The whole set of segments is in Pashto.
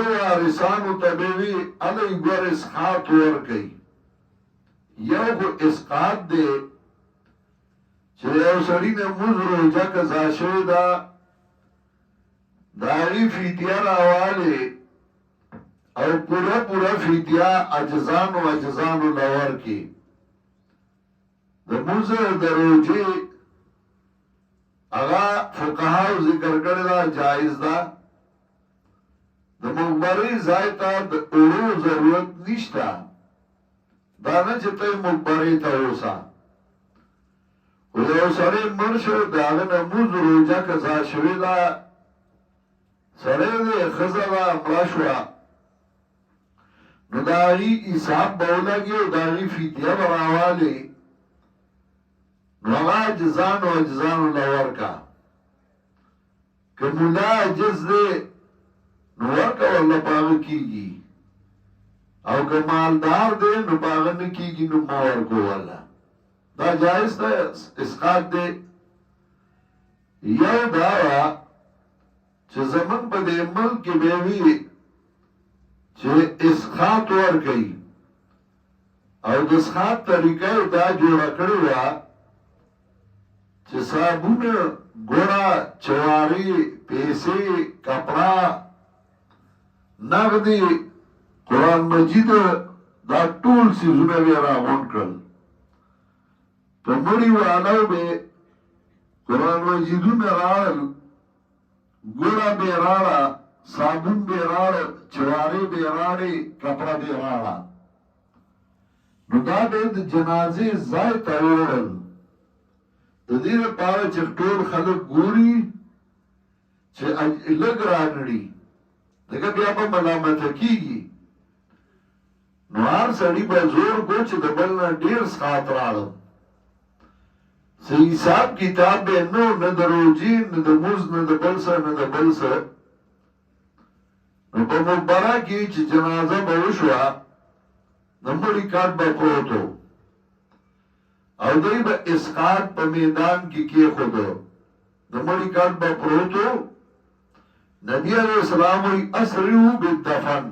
داغه وارثانو ته به وي الای ګور اسقاط ورکي یو خو اسقاط دی چې یو سړی نه موږ روزه قضا شوې ده داغي فدیه راواله او پورا فدیه اجزانو لور کی د موزه د روزه اغا فقهاو ذکر کړی دا جایز ده د مغبري ځای ته د اورو ضرورت نشته دا نه چې ته مغبري ته اوسه و یو سړی مړ شو د هغه نه موږ روزه قضا شوې ده سړی دی ښځه ده مړه شوه نو د هغې حساب به ولګي او د هغې فدیه به راوالې نو هغه اجزانو له ورکه که ملا عجز دی نو ورکه ورله په هغه کېږي او که مالدار دی نو په هغه نه کېږي نو ما ورکو ورله دا جایز ده اسقاط دی یو دا وه چې زمون په دې ملک کې به وي چې اسقاط ورکوي او د اسقاط طریقه یې دا جوړه کړې وه چې صابونه ګوړه چواري پیسې کپړه نغدي قرآن مجید دا ټول څیزونه به راغونډ کړل په مړي والو به قرآن مجیدونه راغل ګوړه به راړه صابون به راړه چواري به راړې کپړه به راړه نو دا به د جنازې ځای ته وړل د دې لپاره چې ټول خلک ګوري چې لږ رانړي دغه بیا به ملامته کېږي نو هر سړي به زور کو چې د بل نه ډېر اسقاط راړم څه حساب کتاب به نو نه د روزي نه د مونځ نه د بل څه نه د بل څه نو په مقبره کې چې جنازه به وشوه د مړي کټ به پروت و او دوی به اسقاط په میدان کې کېښودو د مړي کټ به پروت و نبی علیہ السلام وی اسریو بالدفن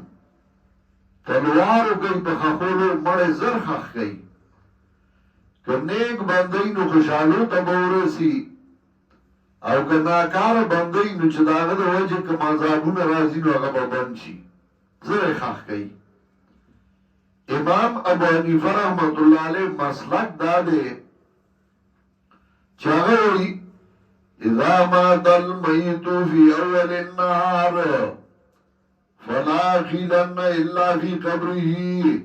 تلوارو کوي په خښولو مړی زر خښ کوي که نیک بندی نو خوشحالو ته به ورسي او که ناکاره بندی نو چې د هغه د وجې کوم عذابونه راځي نو هغه به بند شي زر یې خښ کوي امام ابو حنیفه رحمت الله علیه مسلک دا دی چې هغه وایي اذا مات المیت فی اول النهار فلا خیلن الا فی قبره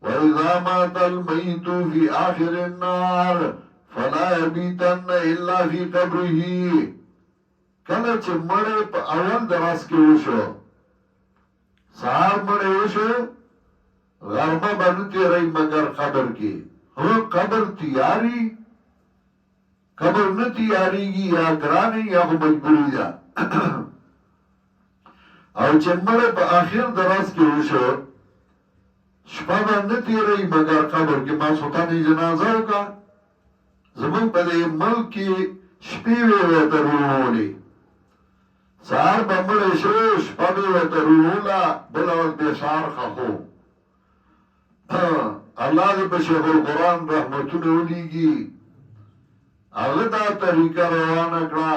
واذا مات المیت فی آخر النهار فلا یبیتن الا فی قبره کله چې مړی په اول د ورځ کې وشو سهار مړی وشو غرمه به نه تېروي مګر قبر کې هو قبر تیاری قبر نه تیاریږي یا ګرانې یا خو مجبوري ده او چې مړی په آخر د ورځ کې وشو شپه به نه تېروي مګر قبر کې ماسخوتن یې جنازه وکړه زمونږ په دې ملک کې شپې وې ورته روڼولې سهار به مړی شو شپه به یې ورته روڼوله بله ورځ بې سهار خښو الله دې په شیخ القرآن رحمتونه ولیږي هغه دا طریقه روانه کړه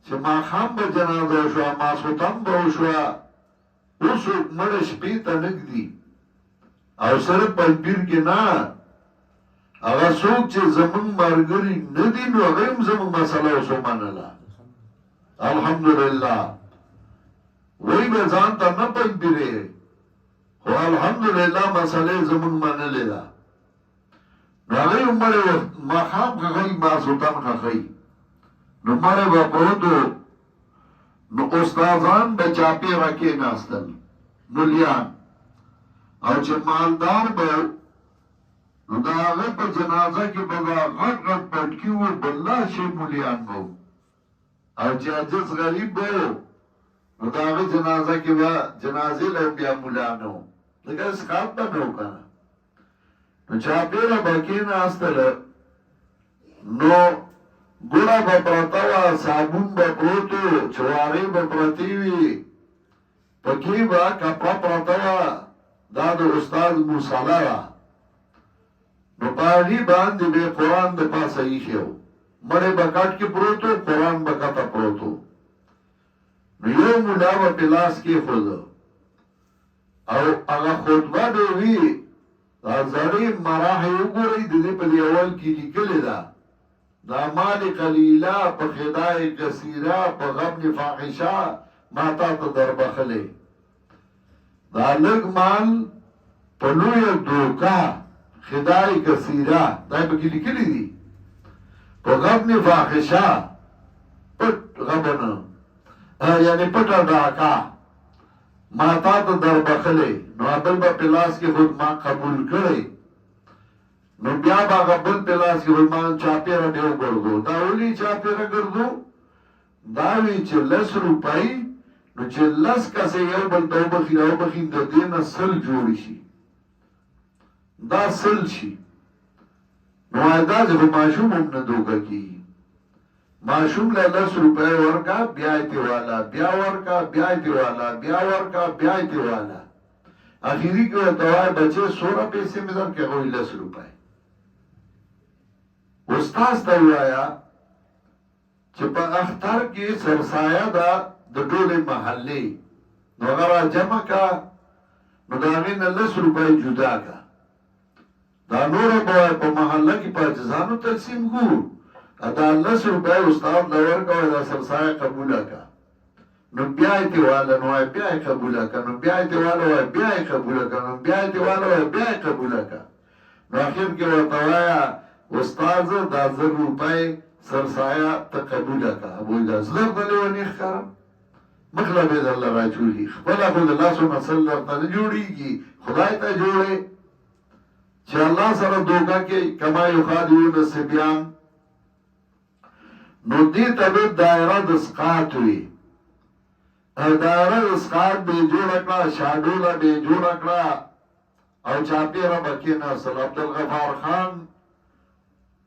چې ماښام به جنازه وشوه ماسخوتن به وشوه اوس مړی شپې ته نږدي او صرف پنځپیر کې نه هغه څوک چې زمونږ ملګري نه دي نو هغه هم زمونږ مسله اوس ومنله الحمدلله وایي به ځان ته نه پنځپیرې خو الحمدلله مسله زمونږ منلې ده نو هغه هم مړی ماښام خښوي ماسخوتن خښوي نو مړی به پروت و نو استادان به چاپېره کېناستل مولیان او چې مالدار به نو د هغه په جنازه کې به غټ غټ پټکي و بالله شي مولیان به او چې عجز غریب به نو د هغه جنازه کې به جنازې له بیا مولیان و ځکه اسقاط به نه و که نه نو چاپېره به کېناستله نو ګوړه به پرته وه صابون به پروت و چوارې به پرتې وي پکی با کپا پرتوا دا د استاد موسالا را نو پاگی باندی بے قرآن دا پاس ایخیو مڑے بکاٹ کی پروتو قرآن بکاتا پروتو نو یو مولا با پلاس کی خود او اگا خطبہ دوی دا زری مراحیو گو رئی دی پا اول کی نکلی دا مال قلیلہ پا خدای کثیرہ پا غبن فاحشہ ماتا تا در بخلے دا لگ مال پا لوی دھوکہ خدای کثیرہ دای پا کی نکلی دی پا غبن فاحشہ پت غبن یعنی پتا ڈاکا ماتا تا در بخلے نو ابل با پلاس کی خود ما قبول کرے نو بیا با غبل پلاس کی خود ما چاپیرہ دیو گردو داولی چاپیرہ گردو داوی چه 10 روپائی نو چه 10 کسی یو بل دو بخیر او بخیر دا دینا سل جوڑی شی دا سل شی نو آیداز خود معشوم ہم ندوکا کی معشوم لے 10 روپے ورکا بیایتی والا بیا ورکا بیایتی والا بیا ورکا بیایتی والا آخری کو اتوائے بچے 16 پیسے میں در کہ ہوئی 10 روپے استاز تا ہوایا چپا اختر کی سرسایہ دا دول محلی نو اگر جمع کا نو داغین 10 روپے جدا کا دا نور بوائے پا محلہ کی پاچزانو تقسیم کو ادا 10 روپے استاد لور کا دا سرسایہ قبولہ کا نو بیایتی والا نو آئی بیای قبولہ کا نو بیایتی والا آئی بیای قبولہ کا نو بیایتی والا آئی بیای قبولہ کا نو آخر کے وطوایا استاز دا 10 روپے سرسایہ تا قبولہ کا ابو دا زلر دلی و نیخ کارم مخلا بید اللہ را چولی خبلا خود اللہ سو مسل در تا نجوڑی کی خدای تا جوڑے چه اللہ سر دوکا کے کما یخادیون سبیان نو دی تبید دائرہ دسقات ہوئی دائرہ دسقات بے جوڑ اکڑا شاڈولا بے جوڑ اکڑا او چاپیرہ بکی ناصل عبدالغفار خان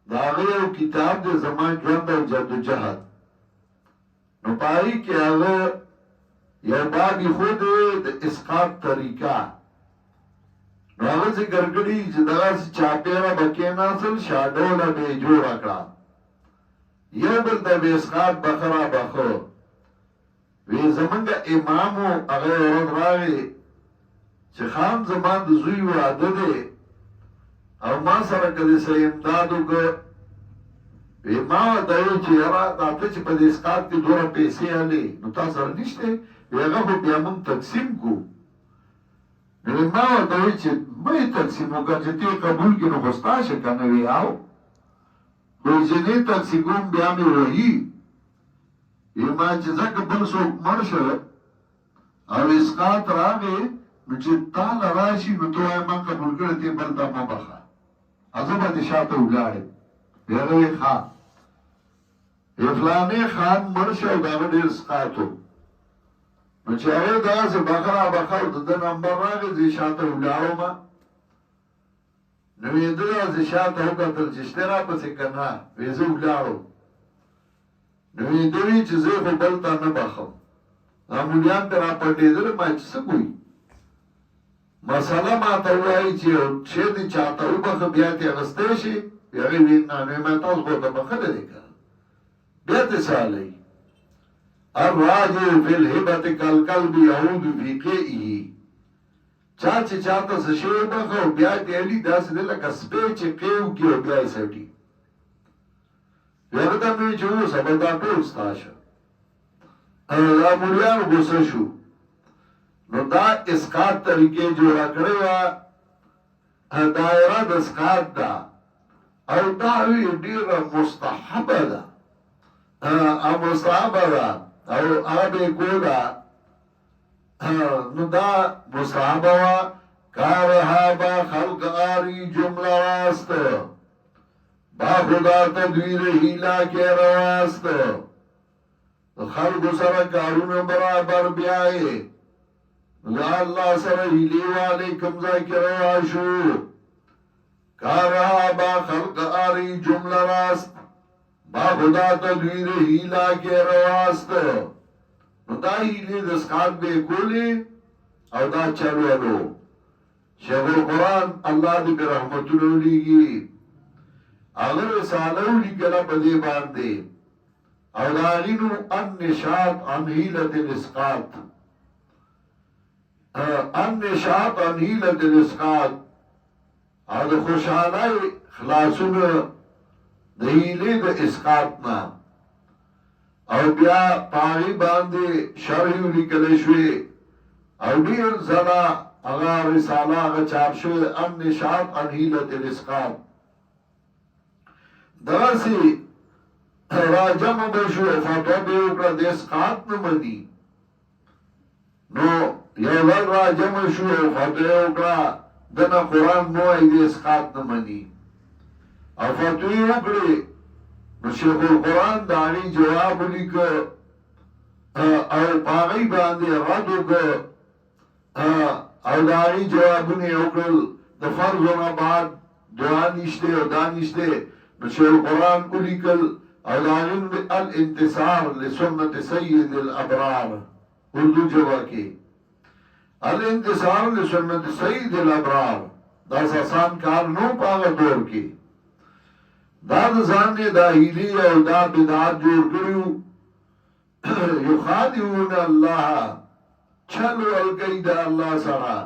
داغی او کتاب دے زمان جوند او جد و جہد نو پاری کہ اگر یو بابی خود دے اسقات طریقہ نو اگر سے گرگڑی جدگا سے چاپیرہ بکی ناصل شاڈولا بے جوڑ اکڑا یو بل دا بیسقات بخرا بخو وی زمانگا امامو اغیر ورد راگی چه خام زمان دا زوی وعده دے او ما سرکدی سا امدادو که وی ما دایو چه یرا داتا چه پا دیسقات کی دورا پیسی آلی نو تا سر نشتے وی اگا خو بیامون تقسیم کو وی ما دایو چه مای تقسیمو که چه تی قبول کی نو خستاش کنوی آو کوئی جنی تقسیقون بیامی وحی ایمان چیزا که بل سوک مرش او اسقات راگے نو چه تال راشی نو تو ایمان قبول کرتی بلتا ما بخا ازبا دشاتا اولاره بیاروی خان افلانی خان مرش او داغد اسقاتو نو چه اگر دا سے بخرا بخا دا نمبر راگے زیشاتا اولارو ما نوی دل از شاعت ہوگا تر چشترا پسی کنا ویزو اگلارو نوی دوی چیزے خو بلتا نبخم نامولیان پر آپردی دل ما چیسا کوئی مسئلہ ما تاوائی چی شیدی چاہتا ہو بخ بیاتی اغسطیشی یعنی وینا نوی ما تاز خورتا بخل دیکھا بیاتی سالی الراجع فی الحبت کالقلب یعود فی قیئی چاچه چاہتا سشیر بخو بیای دیلی داس دل کسپے چه قیو کیو بیای سٹی یقتا میں چهو سبدا ٹول ستاشا دا مولیان غصه شو نو دا اسقات طریقے جوڑا کرے وا دائرہ دا اسقات دا او داوی دیر مستحب دا مستحب دا او آبے کولا نو دا مستحب وا کارها با خلق آری جملہ راست با خدا تدویر ہیلا کے رواست خلق سر کارون برابر بیائے دا اللہ سر ہیلی والے کمزہ کے رواشو کارها با خلق آری جملہ راست با خدا تدویر ہیلا کے رواست دا ہیلی دسکات بے کولی او دا چلولو شیخ القرآن اللہ دی پر رحمتونو لیگی اگر رسالو لیگلا پدے باندے او داغینو النشاط عن حیلت الاسقاط النشاط عن حیلت الاسقاط او دا خوشحالائی خلاصون دا حیلی دا اسقاطنا او بیا پاغی باندے شرحیو لیگلشوی او دیر زنا اغا رسالہ اغا چاپ شوی النشاط عن حیلت الاسقاط درسی راجم بشو فتوہ بیوکا دے اسقاط نمانی نو یولد راجم شو فتوہ اوکا دنا قرآن نوائی دے اسقاط نمانی او فتوی اوکڑی نو شیخ القرآن داری جواب لکا او پاغی باندے ردو کا او داری جوابونی اوکل دا فرضونا بعد دعا نشتے او دا نشتے نشو القرآن کو لکل او دارین الانتصار لسنت سید الابرار اردو جوا کے الانتصار لسنت سید الابرار دا ساسان کار نو پاگا دور کے دا زانے دا ہیلی او دا بدعات جور کریو یخادعون اللہ چلو الگئی دا اللہ سرا